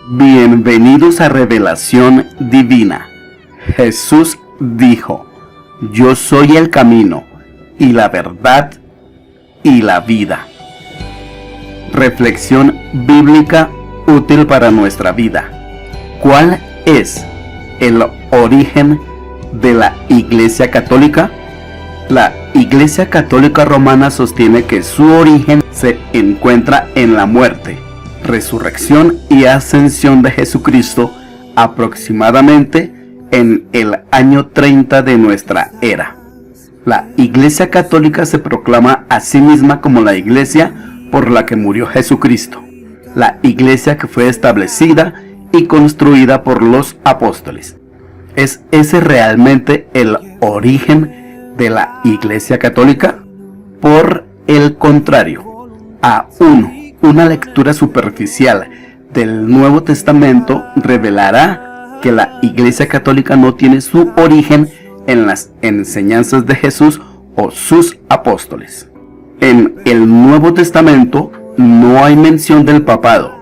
Bienvenidos a Revelación Divina. Jesús dijo: Yo soy el camino, y la verdad, y la vida. Reflexión bíblica útil para nuestra vida. ¿Cuál es el origen de la Iglesia Católica? La Iglesia Católica Romana sostiene que su origen se encuentra en la muerte, resurrección y ascensión de Jesucristo, aproximadamente en el año 30 de nuestra era. La Iglesia Católica se proclama a sí misma como la Iglesia por la que murió Jesucristo, la Iglesia que fue establecida y construida por los apóstoles. ¿Es ese realmente el origen de la Iglesia Católica? Por el contrario, aún una lectura superficial del Nuevo Testamento revelará que la Iglesia Católica no tiene su origen en las enseñanzas de Jesús o sus apóstoles. En el Nuevo Testamento no hay mención del papado,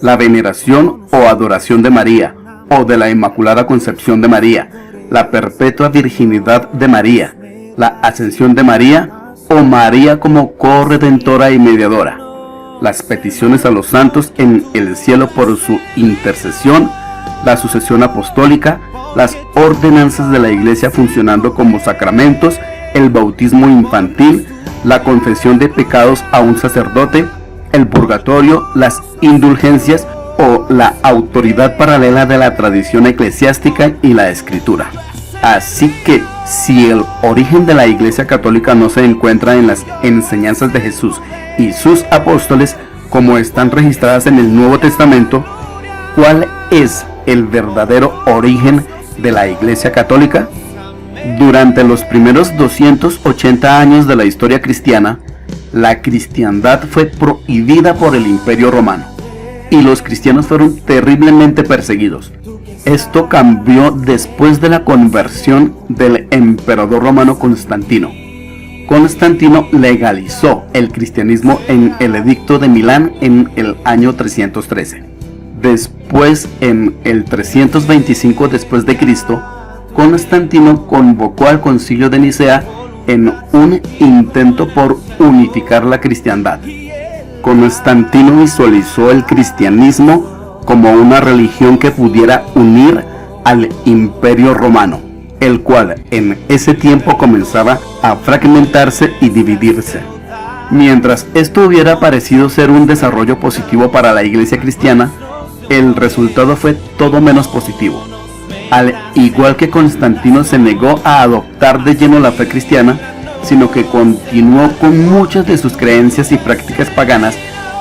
la veneración o adoración de María, o de la Inmaculada Concepción de María, la perpetua virginidad de María, la ascensión de María o María como corredentora y mediadora, las peticiones a los santos en el cielo por su intercesión, la sucesión apostólica, las ordenanzas de la Iglesia funcionando como sacramentos, el bautismo infantil, la confesión de pecados a un sacerdote, el purgatorio, las indulgencias o la autoridad paralela de la tradición eclesiástica y la escritura. Así que, si el origen de la Iglesia Católica no se encuentra en las enseñanzas de Jesús y sus apóstoles, como están registradas en el Nuevo Testamento, ¿cuál es el verdadero origen de la Iglesia Católica? Durante los primeros 280 años de la historia cristiana, la cristiandad fue prohibida por el Imperio Romano, y los cristianos fueron terriblemente perseguidos. Esto cambió después de la conversión del emperador romano Constantino. Constantino legalizó el cristianismo en el Edicto de Milán en el año 313. Después, en el 325 después de Cristo, Constantino convocó al Concilio de Nicea en un intento por unificar la cristiandad. Constantino visualizó el cristianismo como una religión que pudiera unir al Imperio Romano, el cual en ese tiempo comenzaba a fragmentarse y dividirse. Mientras esto hubiera parecido ser un desarrollo positivo para la Iglesia cristiana, el resultado fue todo menos positivo. Al igual que Constantino se negó a adoptar de lleno la fe cristiana, sino que continuó con muchas de sus creencias y prácticas paganas,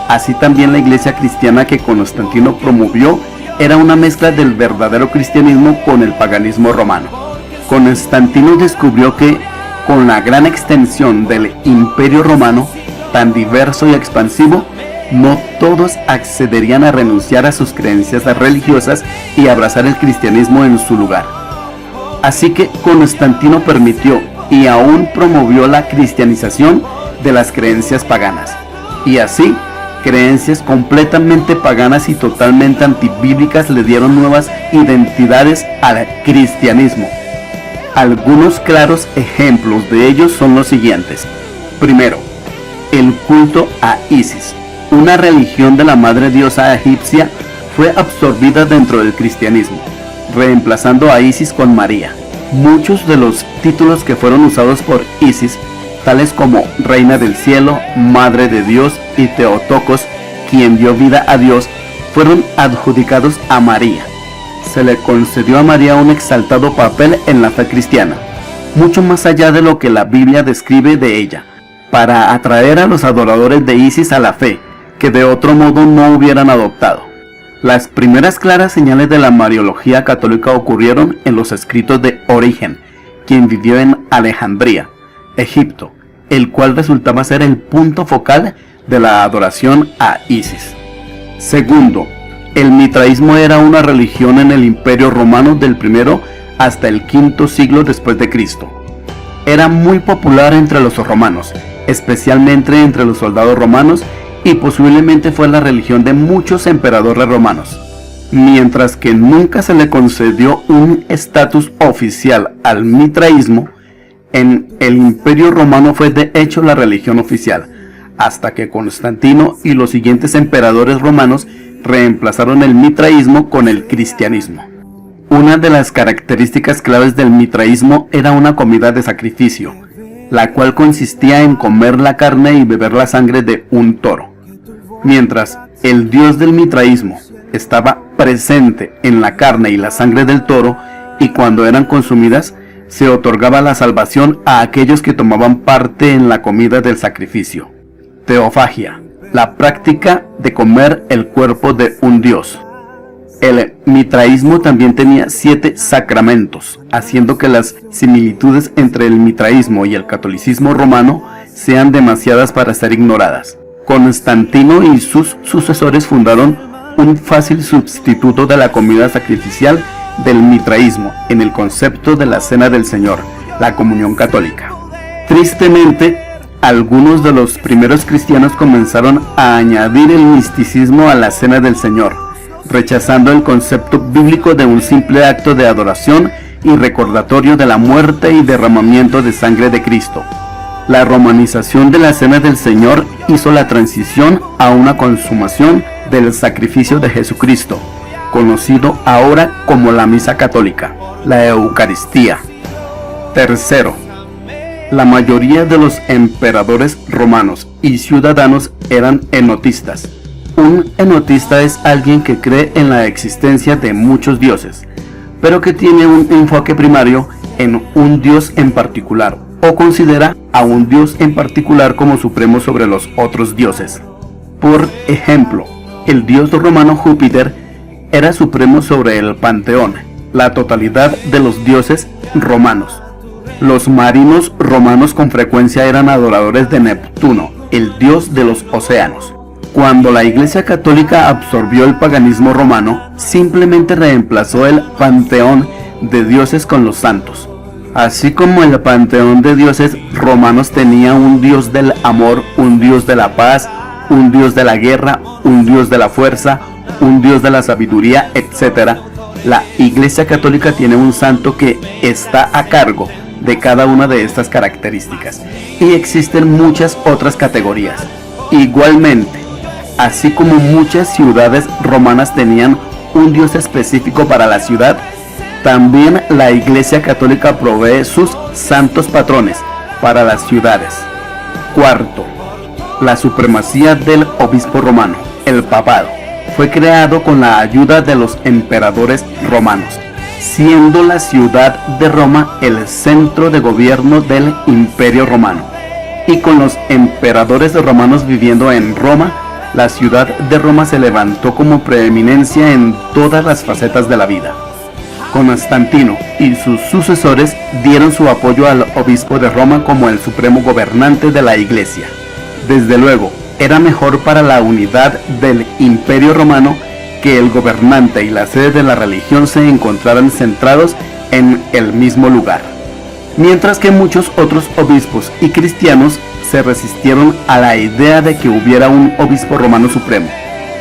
así también la Iglesia cristiana que Constantino promovió era una mezcla del verdadero cristianismo con el paganismo romano. Constantino descubrió que, con la gran extensión del Imperio Romano, tan diverso y expansivo, no todos accederían a renunciar a sus creencias religiosas y abrazar el cristianismo en su lugar. Así que Constantino permitió y aún promovió la cristianización de las creencias paganas. Y así, creencias completamente paganas y totalmente antibíblicas le dieron nuevas identidades al cristianismo. Algunos claros ejemplos de ellos son los siguientes. Primero, el culto a Isis. Una religión de la madre diosa egipcia fue absorbida dentro del cristianismo, reemplazando a Isis con María. Muchos de los títulos que fueron usados por Isis, tales como Reina del Cielo, Madre de Dios y Teotocos, quien dio vida a Dios, fueron adjudicados a María. Se le concedió a María un exaltado papel en la fe cristiana, mucho más allá de lo que la Biblia describe de ella, para atraer a los adoradores de Isis a la fe, que de otro modo no hubieran adoptado. Las primeras claras señales de la Mariología católica ocurrieron en los escritos de Origen, quien vivió en Alejandría, Egipto, el cual resultaba ser el punto focal de la adoración a Isis. Segundo, el mitraísmo era una religión en el Imperio Romano del primero hasta el quinto siglo después de Cristo. Era muy popular entre los romanos, especialmente entre los soldados romanos, y posiblemente fue la religión de muchos emperadores romanos. Mientras que nunca se le concedió un estatus oficial al mitraísmo, en el Imperio Romano fue de hecho la religión oficial, hasta que Constantino y los siguientes emperadores romanos reemplazaron el mitraísmo con el cristianismo. Una de las características claves del mitraísmo era una comida de sacrificio, la cual consistía en comer la carne y beber la sangre de un toro. Mientras el dios del mitraísmo estaba presente en la carne y la sangre del toro, y cuando eran consumidas, se otorgaba la salvación a aquellos que tomaban parte en la comida del sacrificio. Teofagia, la práctica de comer el cuerpo de un dios. El mitraísmo también tenía 7 sacramentos, haciendo que las similitudes entre el mitraísmo y el catolicismo romano sean demasiadas para ser ignoradas. Constantino y sus sucesores fundaron un fácil sustituto de la comida sacrificial del mitraísmo en el concepto de la Cena del Señor, la comunión católica. Tristemente, algunos de los primeros cristianos comenzaron a añadir el misticismo a la Cena del Señor, rechazando el concepto bíblico de un simple acto de adoración y recordatorio de la muerte y derramamiento de sangre de Cristo. La romanización de la Cena del Señor hizo la transición a una consumación del sacrificio de Jesucristo, conocido ahora como la Misa Católica, la Eucaristía. Tercero, la mayoría de los emperadores romanos y ciudadanos eran enotistas. Un enotista es alguien que cree en la existencia de muchos dioses, pero que tiene un enfoque primario en un dios en particular, o considera a un dios en particular como supremo sobre los otros dioses. Por ejemplo, el dios romano Júpiter era supremo sobre el panteón, la totalidad de los dioses romanos. Los marinos romanos con frecuencia eran adoradores de Neptuno, el dios de los océanos. Cuando la Iglesia Católica absorbió el paganismo romano, simplemente reemplazó el panteón de dioses con los santos. Así como el panteón de dioses romanos tenía un dios del amor, un dios de la paz, un dios de la guerra, un dios de la fuerza, un dios de la sabiduría, etc., la Iglesia Católica tiene un santo que está a cargo de cada una de estas características, y existen muchas otras categorías. Igualmente, así como muchas ciudades romanas tenían un dios específico para la ciudad, también la Iglesia Católica provee sus santos patrones para las ciudades. Cuarto, la supremacía del obispo romano, el papado, fue creado con la ayuda de los emperadores romanos, siendo la ciudad de Roma el centro de gobierno del Imperio Romano. Y con los emperadores romanos viviendo en Roma, la ciudad de Roma se levantó como preeminencia en todas las facetas de la vida. Constantino y sus sucesores dieron su apoyo al obispo de Roma como el supremo gobernante de la Iglesia. Desde luego, era mejor para la unidad del Imperio Romano que el gobernante y la sede de la religión se encontraran centrados en el mismo lugar. Mientras que muchos otros obispos y cristianos se resistieron a la idea de que hubiera un obispo romano supremo.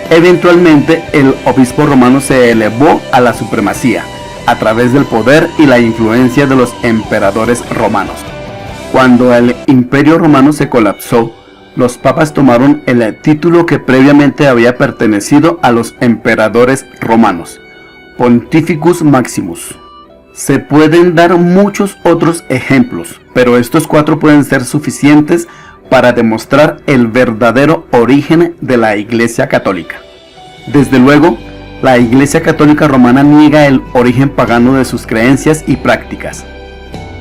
Eventualmente, el obispo romano se elevó a la supremacía a través del poder y la influencia de los emperadores romanos. Cuando el Imperio Romano se colapsó, los papas tomaron el título que previamente había pertenecido a los emperadores romanos, Pontificus Maximus. Se pueden dar muchos otros ejemplos, pero estos 4 pueden ser suficientes para demostrar el verdadero origen de la Iglesia Católica. Desde luego, la Iglesia Católica Romana niega el origen pagano de sus creencias y prácticas.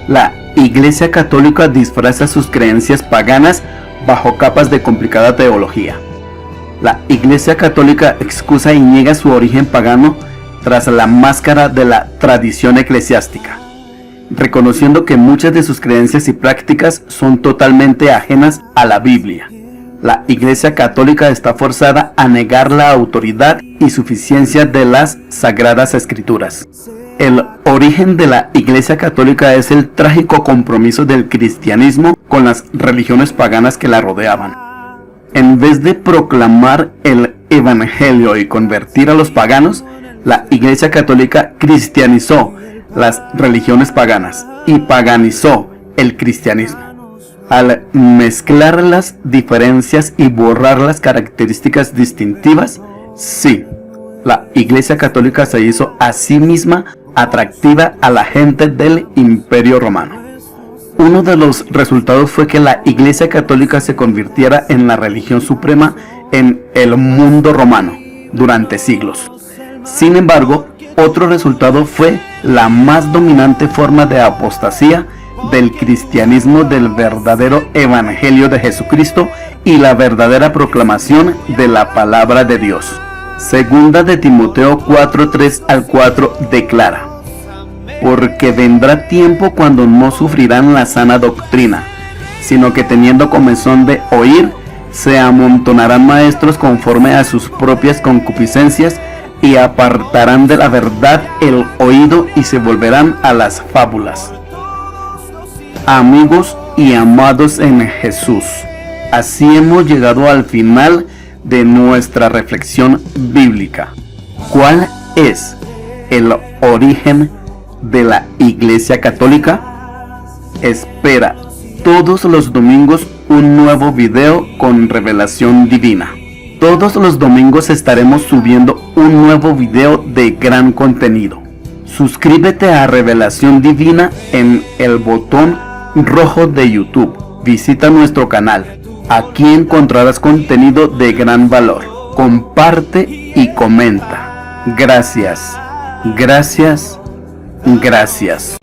La Iglesia Católica disfraza sus creencias paganas bajo capas de complicada teología. La Iglesia Católica excusa y niega su origen pagano tras la máscara de la tradición eclesiástica, reconociendo que muchas de sus creencias y prácticas son totalmente ajenas a la Biblia. La Iglesia Católica está forzada a negar la autoridad y suficiencia de las Sagradas Escrituras. El origen de la Iglesia Católica es el trágico compromiso del cristianismo con las religiones paganas que la rodeaban. En vez de proclamar el Evangelio y convertir a los paganos, La Iglesia Católica cristianizó las religiones paganas y paganizó el cristianismo. Al mezclar las diferencias y borrar las características distintivas, sí, la Iglesia Católica se hizo a sí misma atractiva a la gente del Imperio Romano. Uno de los resultados fue que la Iglesia Católica se convirtiera en la religión suprema en el mundo romano durante siglos. Sin embargo, otro resultado fue la más dominante forma de apostasía del cristianismo del verdadero evangelio de Jesucristo y la verdadera proclamación de la palabra de Dios. Segunda de Timoteo 4:3 al 4 declara: porque vendrá tiempo cuando no sufrirán la sana doctrina, sino que teniendo comezón de oír, se amontonarán maestros conforme a sus propias concupiscencias y apartarán de la verdad el oído y se volverán a las fábulas. Amigos y amados en Jesús, así hemos llegado al final de nuestra reflexión bíblica. ¿Cuál es el origen de la Iglesia Católica? Espera todos los domingos un nuevo video con revelación divina. Todos los domingos estaremos subiendo un nuevo video de gran contenido. Suscríbete a Revelación Divina en el botón rojo de YouTube. Visita nuestro canal. Aquí encontrarás contenido de gran valor. Comparte y comenta. Gracias. Gracias. Gracias.